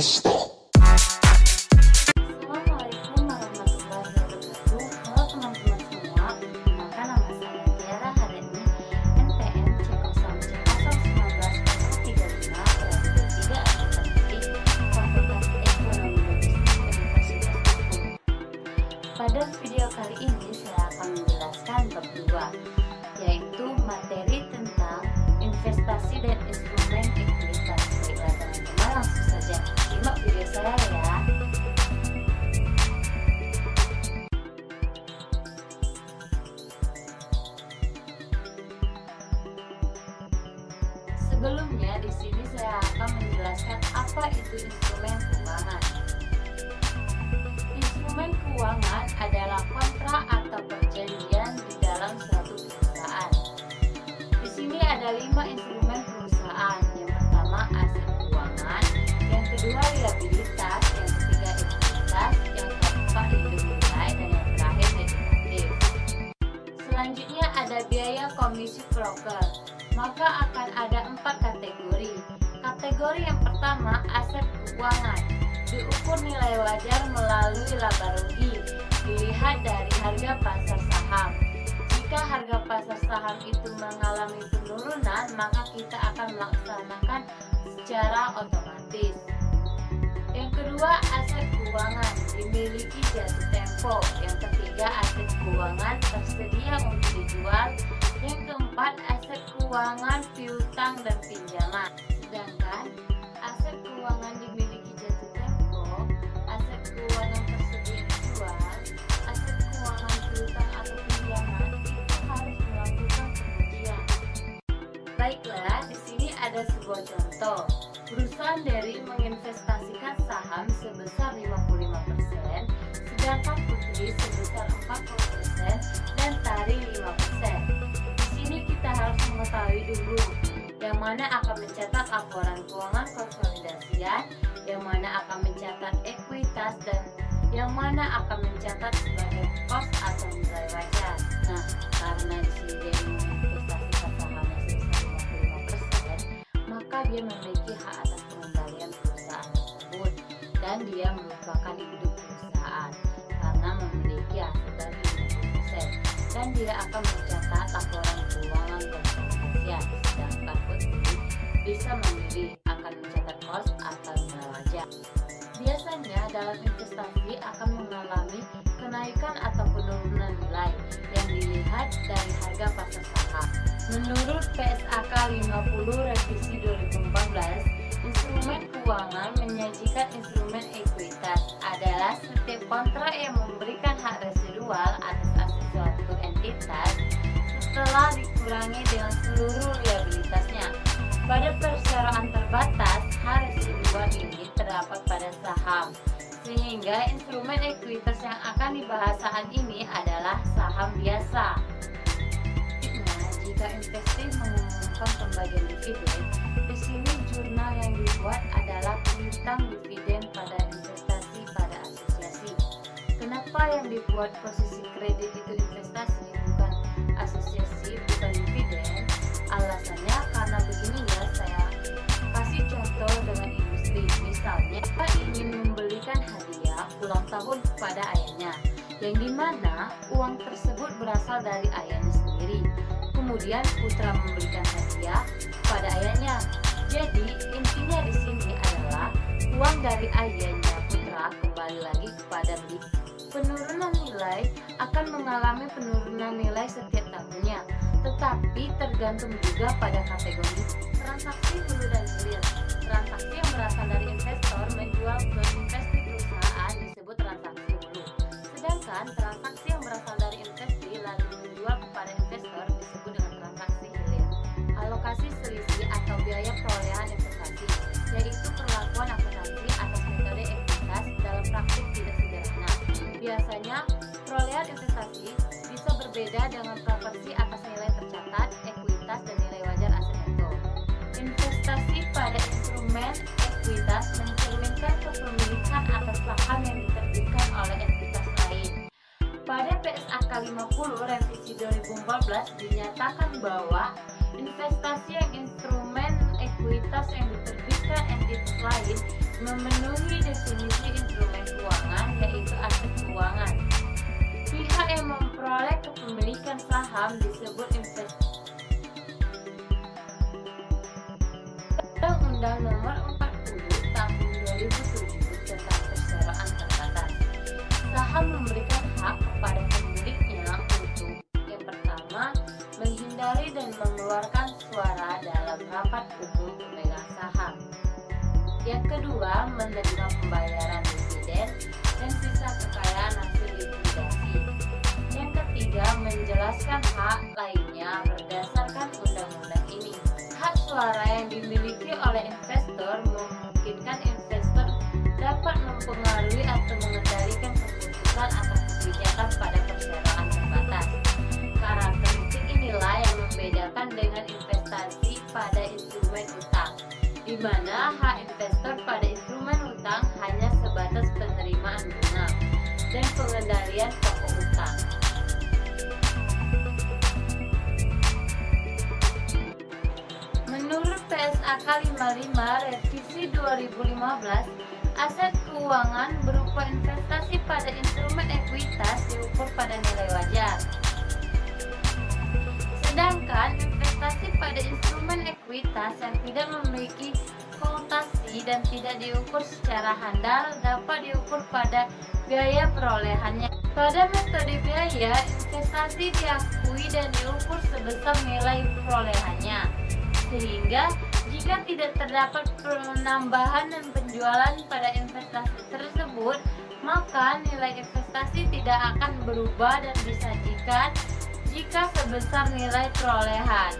stop. Assalamualaikum warahmatullahi wabarakatuh. Halo teman-teman semua, perkenalkan nama saya Tiara. Hari ini NPM C0C01935 Periode 3 Akuntansi Fakultas Ekonomi Logistik Universitas Unpad. Pada video kali ini saya akan menjelaskan bab 2, yaitu materi tentang investasi dan instrumen ekuitas. Baiklah teman-teman, langsung saja simak video saya ya. Sebelumnya di sini saya akan menjelaskan apa itu instrumen keuangan. Instrumen keuangan adalah kontrak atau perjanjian di dalam suatu perusahaan. Di sini ada 5 instrumen perusahaan. Yang pertama aset keuangan, yang kedua liabilitas, yang ketiga ekuitas, yang keempat lindung nilai, dan yang terakhir derivatif. Selanjutnya ada biaya komisi broker. Maka akan ada 4 kategori. Kategori yang pertama aset keuangan, diukur nilai wajar melalui laba rugi, dilihat dari harga pasar saham. Jika harga pasar saham itu mengalami penurunan, maka kita akan melaksanakan secara otomatis. Yang kedua, aset keuangan dimiliki jatuh tempo. Yang ketiga, aset keuangan tersedia untuk dijual. Yang keempat, aset keuangan piutang dan pinjaman. Sedangkan aset keuangan dimiliki jatuh tempo, aset keuangan tersedia dijual, aset keuangan piutang atau pinjaman itu harus melakukan pengujian. Baiklah, di sini ada sebuah contoh. Perusahaan Derry menginvestasikan saham sebesar 55%, sedangkan Putri sebesar 40% dan Tari 5%. Di sini kita harus mengetahui dulu yang mana akan mencatat laporan keuangan konsolidasian, yang mana akan mencatat ekuitas, dan yang mana akan mencatat sebagai kos atau nilai wajar. Nah, karena di sini dia menginvestasikan sahamnya sebesar 55%, maka dia memiliki hak atas pengembalian perusahaan tersebut, dan dia merupakan induk perusahaan karena memiliki aset dari 50%, dan dia akan mencatat laporan keuangan konsolidasian. Sedangkan Putri bisa memilih akan mencatat kos atau nilai wajar. Biasanya dalam investasi akan mengalami kenaikan atau penurunan nilai yang dilihat dari harga pasar saham. Menurut PSAK 50 revisi 2014, instrumen keuangan menyajikan instrumen ekuitas adalah setiap kontrak yang memberikan hak residual atas aset suatu entitas setelah dikurangi dengan seluruh liabilitasnya. Pada perseroan terbatas, hak residual ini terdapat pada saham, sehingga instrumen ekuitas yang akan dibahas saat ini adalah saham biasa. Nah, jika investasi mengumumkan pembagian dividen, di sini jurnal yang dibuat adalah piutang dividen pada investasi pada asosiasi. Kenapa yang dibuat posisi kredit itu investasi bukan asosiasi, bukan dividen? Alasannya karena begini ya, saya kasih contoh dengan industri. Misalnya, kita ingin membelikan hadiah ulang tahun kepada ayahnya, yang dimana uang tersebut berasal dari ayahnya sendiri. Kemudian putra memberikan hadiah kepada ayahnya. Jadi intinya di sini adalah uang dari ayahnya putra kembali lagi kepada beli. Penurunan nilai akan mengalami penurunan nilai setiap tahunnya, tetapi tergantung juga pada kategori transaksi hulu dan hilir. Transaksi yang berasal dari investor menjual ke investasi perusahaan disebut transaksi hulu, sedangkan transaksi yang berasal dari investasi lalu menjual kepada investor disebut dengan transaksi hilir. Alokasi selisih atau biaya perolehan investasi, yaitu perlakuan akuntansi atas metode ekuitas dalam praktik tidak sederhana. Biasanya perolehan investasi bisa berbeda dengan proporsi atas nilai tercatat, ekuitas, dan nilai wajar aset neto. Investasi pada instrumen ekuitas mencerminkan kepemilikan atas saham yang diterbitkan oleh entitas lain. Pada PSAK 50 revisi 2014 dinyatakan bahwa investasi yang instrumen ekuitas yang diterbitkan entitas lain memenuhi definisi instrumen keuangan, yaitu aset keuangan. Pihak yang memperoleh kepemilikan saham disebut investor. Undang-Undang Nomor 40 Tahun 2007 tentang perseroan terbatas. Saham memberikan hak kepada pemiliknya untuk yang pertama, menghindari dan mengeluarkan suara dalam rapat umum pemegang saham. Yang kedua, menerima pembayaran dividen dan sisa kekayaan hasil likuidasi. Yang ketiga, menjelaskan hak lainnya berdasarkan undang-undang ini. Hak suara yang dimiliki oleh investor memungkinkan investor dapat mempengaruhi atau mengendalikan keputusan atau kebijakan pada perseroan terbatas. Karakteristik inilah yang membedakan dengan investasi pada instrumen utang, di mana hak investor pada instrumen utang hanya sebatas penerimaan bunga dan pengendalian pokok utang. Menurut PSAK 55 Revisi 2015, aset keuangan berupa investasi pada instrumen ekuitas diukur pada nilai wajar. Sedangkan investasi pada instrumen ekuitas yang tidak memiliki kotasi dan tidak diukur secara handal dapat diukur pada biaya perolehannya. Pada metode biaya, investasi diakui dan diukur sebesar nilai perolehannya, sehingga jika tidak terdapat penambahan dan penjualan pada investasi tersebut, maka nilai investasi tidak akan berubah dan disajikan jika sebesar nilai perolehan.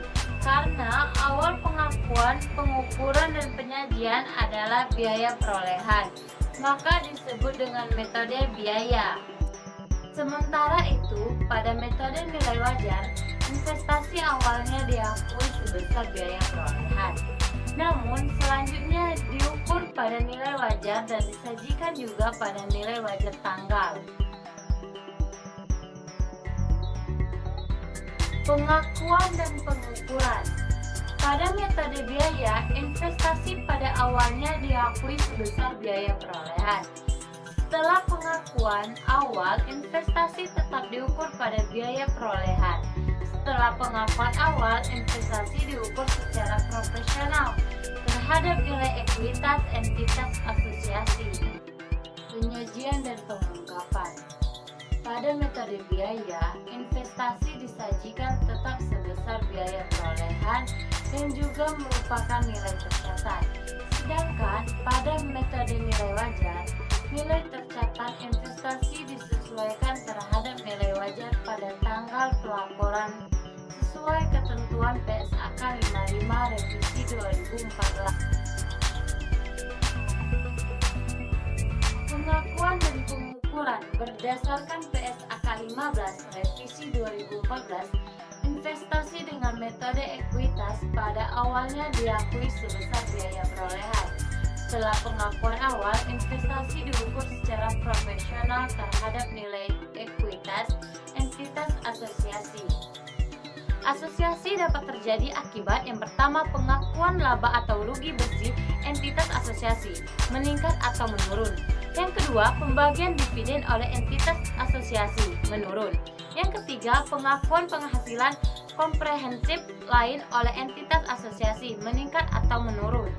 Karena awal pengakuan, pengukuran, dan penyajian adalah biaya perolehan, maka disebut dengan metode biaya. Sementara itu, pada metode nilai wajar, investasi awalnya diakui sebesar biaya perolehan. Namun, selanjutnya diukur pada nilai wajar dan disajikan juga pada nilai wajar tanggal. Pengakuan dan pengukuran. Pada metode biaya, investasi pada awalnya diakui sebesar biaya perolehan. Setelah pengakuan awal, investasi tetap diukur pada biaya perolehan. Setelah pengakuan awal, investasi diukur secara profesional terhadap nilai ekuitas entitas asosiasi. Penyajian dan pengungkapan. Pada metode biaya, investasi disajikan tetap sebesar biaya perolehan yang juga merupakan nilai tercatat. Sedangkan pada metode nilai wajar, nilai tercatat investasi disesuaikan terhadap nilai wajar pada tanggal pelaporan sesuai ketentuan PSAK 55 Revisi 2014. Pengakuan dan pengukuran berdasarkan PSAK 15 Revisi 2014, investasi dengan metode ekuitas pada awalnya diakui sebesar biaya perolehan. Setelah pengakuan awal, investasi diukur secara profesional terhadap nilai ekuitas entitas asosiasi. Asosiasi dapat terjadi akibat yang pertama, pengakuan laba atau rugi bersih entitas asosiasi meningkat atau menurun. Yang kedua, pembagian dividen oleh entitas asosiasi menurun. Yang ketiga, pengakuan penghasilan komprehensif lain oleh entitas asosiasi meningkat atau menurun.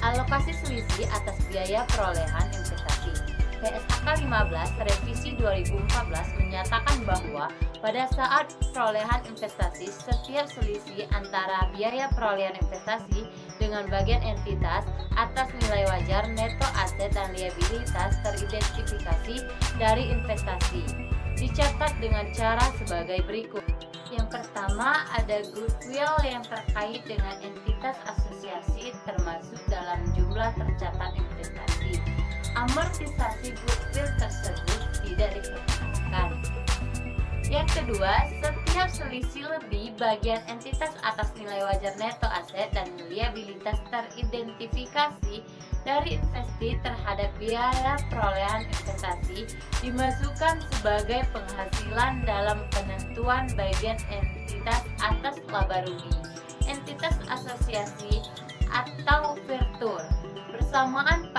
Alokasi selisih atas biaya perolehan investasi. PSAK 15 Revisi 2014 menyatakan bahwa pada saat perolehan investasi, setiap selisih antara biaya perolehan investasi dengan bagian entitas atas nilai wajar neto aset dan liabilitas teridentifikasi dari investasi dicatat dengan cara sebagai berikut. Yang pertama, ada goodwill yang terkait dengan entitas asosiasi termasuk dalam jumlah tercatat investasi. Amortisasi goodwill tersebut tidak diperkenankan. Yang kedua, setiap selisih lebih bagian entitas atas nilai wajar neto aset dan liabilitas teridentifikasi dari investasi terhadap biaya perolehan investasi dimasukkan sebagai penghasilan dalam penentuan bagian entitas atas laba rugi entitas asosiasi atau virtur. Persamaan